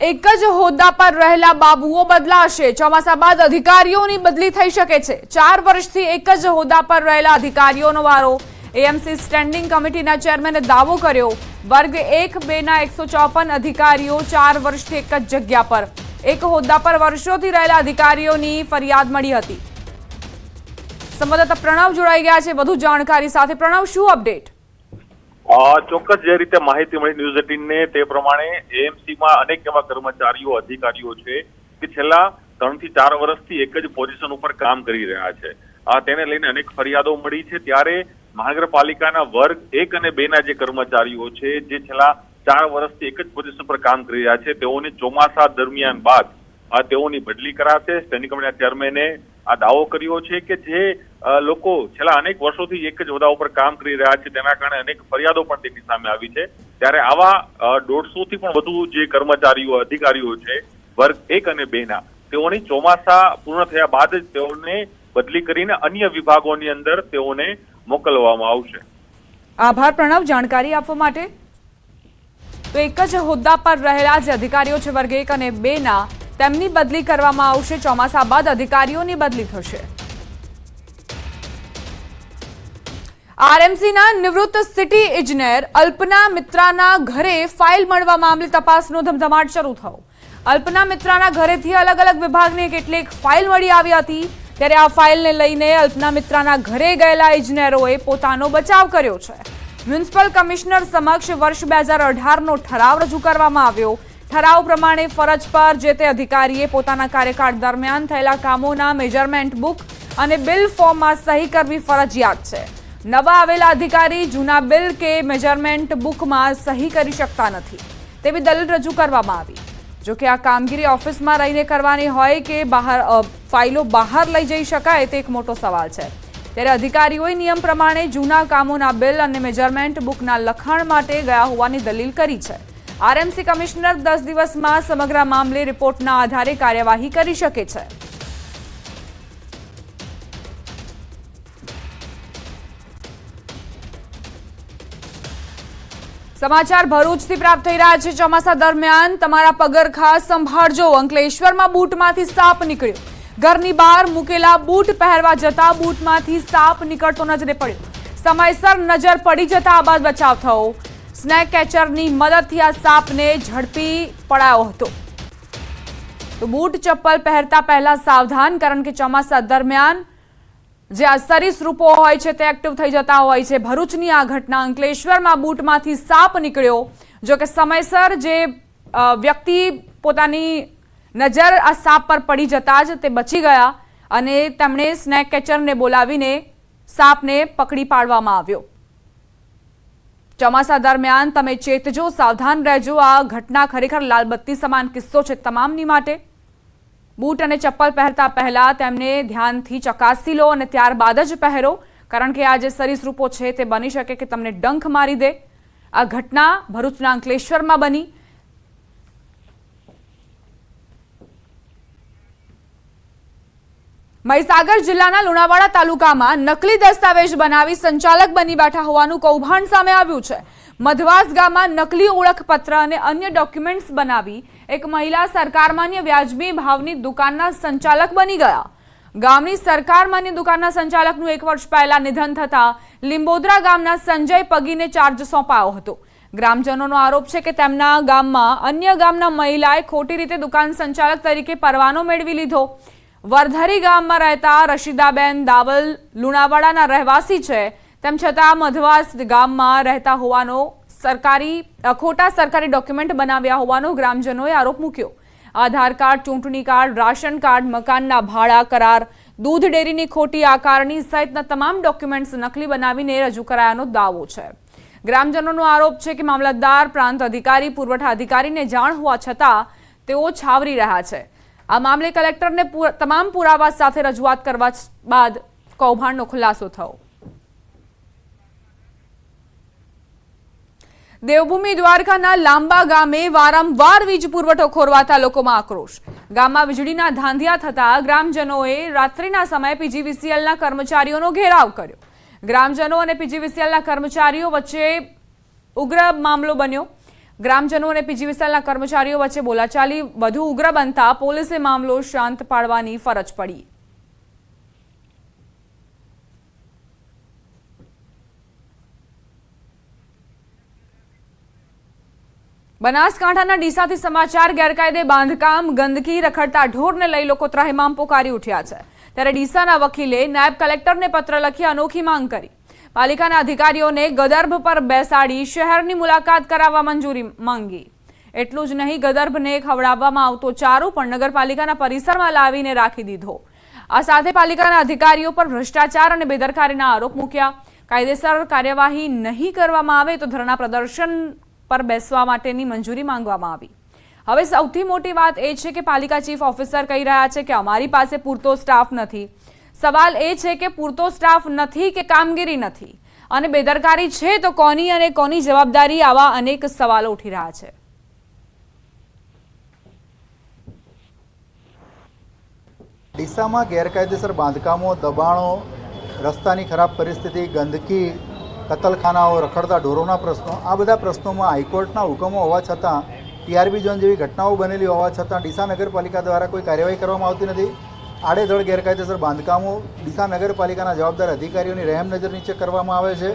એક જ હોદ્દા પર રહેલા બાબુઓ બદલાશે। ચોમાસા બાદ અધિકારીઓની બદલી થઈ શકે છે। 4 વર્ષથી એક જ હોદ્દા પર રહેલા અધિકારીઓનો વારો। એએમસી સ્ટેન્ડિંગ કમિટીના ચેરમેને દાવો કર્યો, વર્ગ 1-2 ના 154 અધિકારીઓ 4 વર્ષથી એક જ જગ્યા પર એક હોદ્દા પર વર્ષોથી રહેલા અધિકારીઓની ફરિયાદ મળી હતી। સંવાદદાતા પ્રણવ જોડાઈ ગયા છે વધુ જાણકારી સાથે। પ્રણવ, શું અપડેટ? ચોક્કસ જે રીતે માહિતી મળી ન્યૂઝ 18 ને તે પ્રમાણે એએમસી માં અનેક એવા કર્મચારીઓ અધિકારીઓ છે કે છેલ્લા 3 થી 4 વર્ષથી એક જ પોઝિશન ઉપર કામ કરી રહ્યા છે। તેને લઈને અનેક ફરિયાદો મળી છે। ત્યારે મહાનગરપાલિકાના વર્ગ 1 અને 2 ના જે કર્મચારીઓ છે જે છેલ્લા 4 વર્ષથી એક જ પોઝિશન પર કામ કરી રહ્યા છે તેઓને ચોમાસા દરમિયાન બાદ તેઓની બદલી કરાશે। સ્ટેન્ડિંગ કમિટીના ચેરમેને આ દાવો કર્યો છે કે જે લોકો છેલ્લા અનેક વર્ષોથી એક જ હોદ્દા ઉપર કામ કરી રહ્યા છે તેના કારણે અનેક ફરિયાદો પણ તેની સામે આવી છે। ત્યારે આવા 150 થી પણ વધુ જે કર્મચારીઓ અધિકારીઓ છે વર્ગ 1 અને 2 ના તેઓની ચોમાસા પૂર્ણ થયા બાદ જ તેઓને બદલી કરીને અન્ય વિભાગોની અંદર તેઓને મોકલવામાં આવશે। આભાર પ્રણવ જાણકારી આપવા માટે। તો એક જ હોદ્દા પર રહેલા જે અધિકારીઓ છે વર્ગ 1 અને 2 ના તેમની બદલી કરવામાં આવશે। ચોમાસા બાદ અધિકારીઓની બદલી થશે। આરએમસીના નિવૃત્ત સિટી ઇજનેર અલ્પના મિત્રાના ઘરે ફાઇલ મળવા મામલે તપાસનો ધમધમાટ શરૂ થયો। અલ્પના મિત્રાના ઘરેથી અલગ અલગ વિભાગની કેટલીક ફાઇલ મળી આવી હતી। ત્યારે આ ફાઇલને લઈને અલ્પના મિત્રાના ઘરે ગયેલા ઇજનેરોએ પોતાનો બચાવ કર્યો છે। મ્યુનિસિપલ કમિશનર સમક્ષ વર્ષ 2018નો ઠરાવ રજૂ કરવામાં આવ્યો। ઠરાવ પ્રમાણે ફરજ પર જે તે અધિકારીએ પોતાના કાર્યકાળ દરમિયાન થયેલા કામોના મેજરમેન્ટ બુક અને બિલ ફોર્મમાં સહી કરવી ફરજિયાત છે। નવા આવેલા અધિકારી જૂના બિલ કે મેજરમેન્ટ બુકમાં સહી કરી શકતા નથી તેવી દલીલ રજૂ કરવામાં આવી। જો કે આ કામગીરી ઓફિસમાં રહીને કરવાની હોય કે ફાઇલો બહાર લઈ જઈ શકાય તે એક મોટો સવાલ છે। ત્યારે અધિકારીઓએ નિયમ પ્રમાણે જૂના કામોના બિલ અને મેજરમેન્ટ બુકના લખાણ માટે ગયા હોવાની દલીલ કરી છે। આરએમસી કમિશનર 10 દિવસમાં સમગ્ર મામલે રિપોર્ટના આધારે કાર્યવાહી કરી શકે છે। સમાચાર ભરૂચથી પ્રાપ્ત થઈ રહ્યા છે। ચોમાસા દરમિયાન તમારા પગરખા સંભાળજો। અંકલેશ્વરમાં બૂટમાંથી સાપ નીકળ્યો। ઘરની બહાર મૂકેલા બૂટ પહેરવા જતા બૂટમાંથી સાપ નીકળતો નજરે પડ્યો। સમયસર નજર પડી જતા આ બાદ બચાવ થયો। સ્નેક કેચરની મદદથી આ સાપને ઝડપી પડાયો હતો। તો બૂટ ચપ્પલ પહેરતા પહેલા સાવધાન, કારણ કે ચોમાસા દરમિયાન જે આ સરીસૃપો હોય છે તે એક્ટિવ થઈ જતા હોય છે। ભરૂચની આ ઘટના અંકલેશ્વરમાં બૂટમાંથી સાપ નીકળ્યો। જો કે સમયસર જે વ્યક્તિ પોતાની નજર આ સાપ પર પડી જતા જ તે બચી ગયા અને તેમણે સ્નેક કેચરને બોલાવીને સાપને પકડી પાડવામાં આવ્યો। ચોમાસા દરમિયાન તમે ચેતજો, સાવધાન રહેજો। આ ઘટના ખરેખર લાલબત્તી સમાન કિસ્સો છે તમામની માટે। બૂટ અને ચપ્પલ પહેરતા પહેલા તેમને ધ્યાનથી ચકાસી લો અને ત્યારબાદ જ પહેરો, કારણ કે આ જે સરીસૃપો છે તે બની શકે કે તમને ડંખ મારી દે। આ ઘટના ભરૂચના અંકલેશ્વરમાં બની। મહીસાગર જિલ્લાના લુણાવાડા તાલુકામાં નકલી દસ્તાવેજ બનાવી સંચાલક બની બેઠા હોવાનું કૌભાંડ સામે આવ્યું છે। મધવાસ ગામમાં નકલી ઓળખપત્ર અને અન્ય ડોક્યુમેન્ટ્સ બનાવી એક મહિલા સરકારમાન્ય વ્યાજબી ભાવની દુકાનના સંચાલક બની ગયા। ગામની સરકારમાન્ય દુકાનના સંચાલકનું 1 વર્ષ પહેલા નિધન થતા લીંબોદરા ગામના સંજય પગીને ચાર્જ સોંપાયો હતો। ગ્રામજનોનો આરોપ છે કે તેમના ગામમાં અન્ય ગામના મહિલાએ ખોટી રીતે દુકાન સંચાલક તરીકે પરવાનો મેળવી લીધો। વરધરી ગામમાં રહેતા રશીદાબેન દાવલ લુણાવાડાના રહેવાસી છે, તેમ છતાં મધવાસ ગામમાં રહેતા હોવાનો ખોટા સરકારી ડોક્યુમેન્ટ બનાવ્યા હોવાનો ગ્રામજનોએ આરોપ મૂક્યો। આધાર કાર્ડ, ચૂંટણી કાર્ડ, રાશન કાર્ડ, મકાનના ભાડા કરાર, દૂધ ડેરીની ખોટી આકારણી સહિતના તમામ ડોક્યુમેન્ટ્સ નકલી બનાવીને રજૂ કરાયાનો દાવો છે। ગ્રામજનોનો આરોપ છે કે મામલતદાર, પ્રાંત અધિકારી, પુરવઠા અધિકારીને જાણ હોવા છતાં તેઓ છાવરી રહ્યા છે। આ મામલે કલેક્ટરને તમામ પુરાવા સાથે રજૂઆત કરવા બાદ કૌભાંડનો ખુલાસો થયો। દેવભૂમિ દ્વારકાના લાંબા ગામે વારંવાર વીજ પુરવઠો ખોરવાતા લોકોમાં આક્રોશ। ગામમાં વીજળીના ધાંધિયા થતા ગ્રામજનોએ રાત્રિના સમયે પીજીવીસીએલના કર્મચારીઓનો ઘેરાવ કર્યો। ગ્રામજનો અને પીજીવીસીએલના કર્મચારીઓ વચ્ચે ઉગ્ર મામલો બન્યો। ગ્રામજનો અને પીજીવીસીએલના કર્મચારીઓ વચ્ચે બોલાચાલી વધુ ઉગ્ર બનતા પોલીસે મામલો શાંત પાડવાની ફરજ પડી. બનાસકાંઠાના ડીસાથી સમાચાર. ગેરકાયદે બાંધકામ, ગંદકી, રખડતા ઢોરને લઈ લોકો ત્રાહિમામ પોકારી ઉઠ્યા છે. ત્યારે ડીસાના વકીલે નાયબ કલેક્ટરને પત્ર લખી અનોખી માંગ કરી. પાલિકાના અધિકારીઓને ગદર્ભ પર બેસાડી શહેરની મુલાકાત કરાવવા મંજૂરી માંગી. એટલું જ નહીં, ગદર્ભને ખવડાવવામાં આવતો ચારો પણ નગરપાલિકાના પરિસરમાં લાવીને રાખી દીધો. આ સાથે પાલિકાના અધિકારીઓ પર ભ્રષ્ટાચાર અને બેદરકારીના આરોપ મૂક્યા. કાયદેસર કાર્યવાહી નહીં કરવામાં આવે તો ધરણા પ્રદર્શન પર બેસવા માટેની મંજૂરી માંગવામાં આવી. હવે સૌથી મોટી વાત એ છે કે પાલિકા ચીફ ઓફિસર કહી રહ્યા છે કે અમારી પાસે પૂરતો સ્ટાફ નથી. સવાલ એ છે કે પૂરતો સ્ટાફ નથી કે કામગીરી નથી, અને બેદરકારી છે તો કોની અને કોની જવાબદારી? આવા અનેક સવાલો ઉઠી રહ્યા છે. ડીસામાં ગેરકાયદેસર બાંધકામો, દબાણો, રસ્તાની ખરાબ પરિસ્થિતિ, ગંદકી, કતલખાનાઓ, રખડતા ઢોરોના પ્રશ્નો, આ બધા પ્રશ્નોમાં હાઈકોર્ટના હુકમો હોવા છતાં, ટીઆરબી ઝોન જેવી ઘટનાઓ બનેલી હોવા છતાં ડીસા નગરપાલિકા દ્વારા કોઈ કાર્યવાહી કરવામાં આવતી નથી. આડેધડ ગેરકાયદેસર બાંધકામો ડીસા નગરપાલિકાના જવાબદાર અધિકારીઓની રહેમ નજર નીચે કરવામાં આવે છે.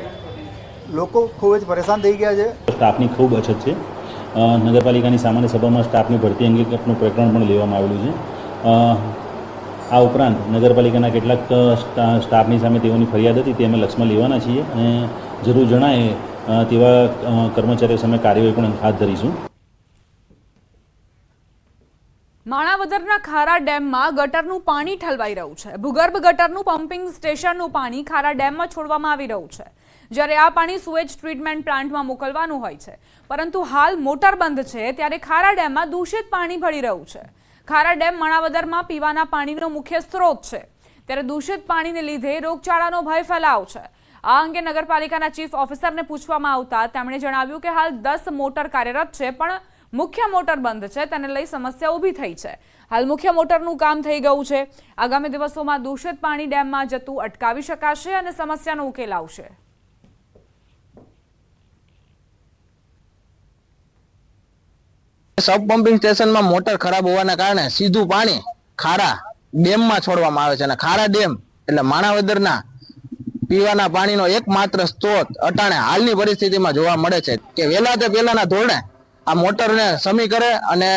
લોકો ખૂબ જ પરેશાન થઈ ગયા છે. સ્ટાફની ખૂબ અછત છે. નગરપાલિકાની સામાન્ય સભામાં સ્ટાફની ભરતી અંગેનું પ્રકરણ પણ લેવામાં આવેલું છે. આ ઉપરાંત નગરપાલિકાના કેટલાક સ્ટાફની સામે તેઓની ફરિયાદ હતી, તે અમે લક્ષમાં લેવાના છીએ અને જરૂર જણાય તેવા કર્મચારીઓ સામે કાર્યવાહી પણ હાથ ધરીશું. માણાવદરના ખારા ડેમમાં ગટરનું પાણી ઠલવાઈ રહ્યું છે. ભૂગર્ભ ગટરનું પમ્પિંગ સ્ટેશનનું પાણી ખારા ડેમમાં છોડવામાં આવી રહ્યું છે, જ્યારે આ પાણી સુએજ ટ્રીટમેન્ટ પ્લાન્ટમાં મોકલવાનું હોય છે. પરંતુ હાલ મોટર બંધ છે, ત્યારે ખારા ડેમમાં દૂષિત પાણી ભળી રહ્યું છે. ખારા ડેમ માણાવદરમાં પીવાના પાણીનો મુખ્ય સ્ત્રોત છે, ત્યારે દૂષિત પાણીને લીધે રોગચાળાનો ભય ફેલાવ છે. આ અંગે નગરપાલિકાના ચીફ ઓફિસરને પૂછવામાં આવતા તેમણે જણાવ્યું કે હાલ 10 મોટર કાર્યરત છે, પણ મુખ્ય મોટર બંધ છે. તેને લઈ સમસ્યા ઊભી થઈ છે. હાલ મુખ્ય મોટરનું કામ થઈ ગયું છે. આગામી દિવસોમાં દૂષિત પાણી ડેમમાં જતું અટકાવી શકાશે અને સમસ્યાનો ઉકેલ આવશે. સબ પમ્પિંગ સ્ટેશનમાં મોટર ખરાબ હોવાના કારણે સીધું પાણી ખારા ડેમમાં છોડવામાં આવે છે, અને ખારા ડેમ એટલે માણાવદરના પીવાના પાણીનો એકમાત્ર સ્ત્રોત અટાણે હાલની પરિસ્થિતિમાં જોવા મળે છે કે વહેલા તે પહેલાના ધોરણે આ મોટરને સમી કરે અને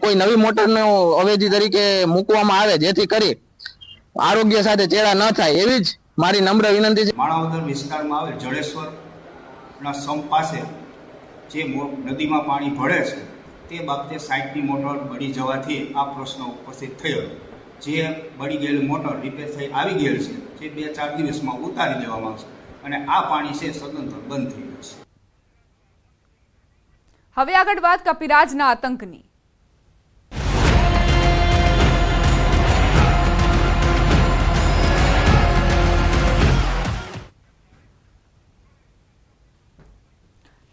કોઈ નવી મોટરનો અવેજી તરીકે મૂકવામાં આવે, જેથી કરી આરોગ્ય સાથે ચેડા ન થાય, એવી જ મારી નમ્ર વિનંતી છે. માણાવદર વિસ્તારમાં આવેલ જડેશ્વરના સંપ પાસે જે નદીમાં પાણી ભળે છે, તે બાબતે સાઇટની મોટર બળી જવાથી આ પ્રશ્ન ઉપસ્થિત થયો. જે બળી ગયેલી મોટર રિપેર થઈ આવી ગયેલ છે, જે 2-4 દિવસમાં ઉતારી લેવામાં આવશે અને આ પાણી છે સદંતર બંધ થઈ જશે. હવે આગળ વાત કપિરાજના આતંકની.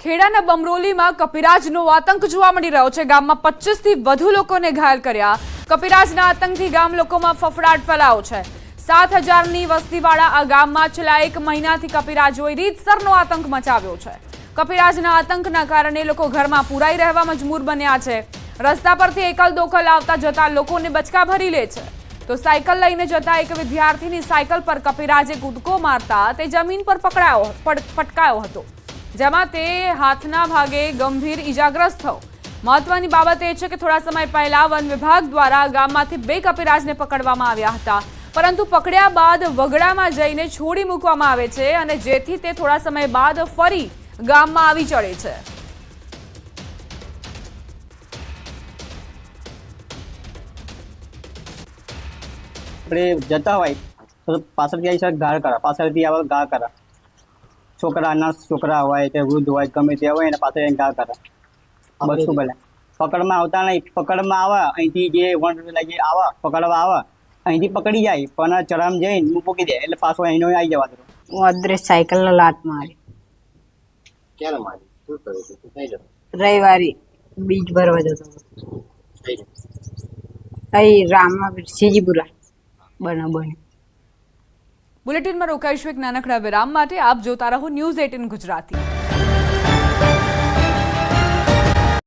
ખેડાના બમરોલીમાં કપિરાજનો આતંક જોવા મળી રહ્યો છે. ગામમાં 25 થી વધુ લોકોને ઘાયલ કર્યા. કપિરાજના આતંકથી ગામ લોકોમાં ફફડાટ ફેલાયો છે. 7000ની વસ્તીવાળા આ ગામમાં છેલ્લા 1 મહિનાથી કપિરાજોએ રીતસરનો આતંક મચાવ્યો છે. કપિરાજના આતંકના કારણે લોકો ઘરમાં પુરાઈ રહેવા મજબૂર બન્યા છે. રસ્તા પરથી એકલ દોકલ આવતા જતા લોકોને બચકા ભરી લે છે. તો સાયકલ લઈને જતા એક વિદ્યાર્થીની સાયકલ પર કપિરાજે કૂદકો મારતા તે જમીન પર પટકાયો હતો, જેમાં તે હાથના ભાગે ગંભીર ઈજાગ્રસ્ત થયો. મહત્વની બાબત એ છે કે થોડા સમય પહેલા વન વિભાગ દ્વારા ગામમાંથી 2 કપિરાજને પકડવામાં આવ્યા હતા, પરંતુ પકડ્યા બાદ વગડામાં જઈને છોડી મૂકવામાં આવે છે, અને જેથી તે થોડા સમય બાદ ફરી ગામમાં આવી ચડે છે. આપણે જતા હોય તો પાછળથી આવી સર ગાળ કરા, પાછળથી આવે ગાળ કરા. છોકરા છોકરા હોય કે વૃદ્ધ હોય ગમે તે હોય એને પાછળ ગાળ કરા. બસ ભલે પકડમાં આવતા નહીં. પકડમાં આવે અહીંથી જે વન લાગી આવે પકડવા આવે, અહીંથી પકડી જાય પણ ચરમ જઈને મૂકી દે એટલે પાછો અહીંનો આવી જવા દો. હું અદ્રેશ સાયકલ લાત મારી. ક્યારે મારી? શું કર્યું હતું? કઈ જતો? રવિવારે બીજ ભરવા જતો. અહીં રામા સીજીપુરા બને. બુલેટિનમાં રોકાઈશું એક નાનકડા વિરામ માટે. આપ જોતા રહો ન્યૂઝ 18 ગુજરાતી.